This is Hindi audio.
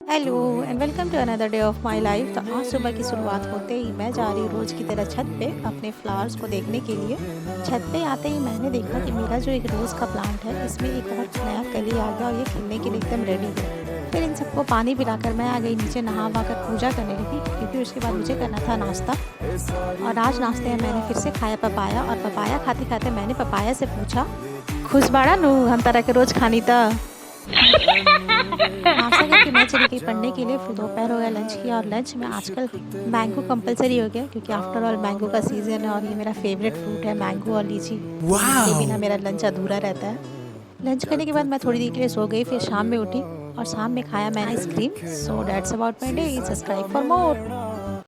Hello and welcome to another day of my life. तो आज सुबह की शुरुआत होते ही मैं जा रही हूँ रोज़ की तरह छत पे अपने फ्लावर्स को देखने के लिए। छत पे आते ही मैंने देखा कि मेरा जो एक रोज़ का प्लांट है इसमें एक और नया कली आ गया और ये खिलने के लिए एकदम रेडी है। फिर इन सबको पानी पिलाकर मैं आ गई नीचे, नहा वहा कर पूजा करने लगी क्योंकि उसके बाद मुझे करना था नाश्ता। और आज नाश्ते में मैंने फिर से खाया पपाया, और पपाया खाते खाते मैंने पपाया से पूछा, खुश बाड़ा नू हम तरह के रोज़ खानी था। नाश्ता करके मैं चली गई पढ़ने के लिए। फिर दोपहर हो गया, लंच किया, और लंच में आजकल मैंगो कंपलसरी हो गया क्योंकि आफ्टर ऑल मैंगो का सीज़न है और ये मेरा फेवरेट फ्रूट है, मैंगो और लीची। इसके बिना मेरा लंच अधूरा रहता है। लंच करने के बाद मैं थोड़ी देर के लिए सो गई, फिर शाम में उठी और शाम में खाया मैंने ice cream. So that's about my day. Subscribe for more.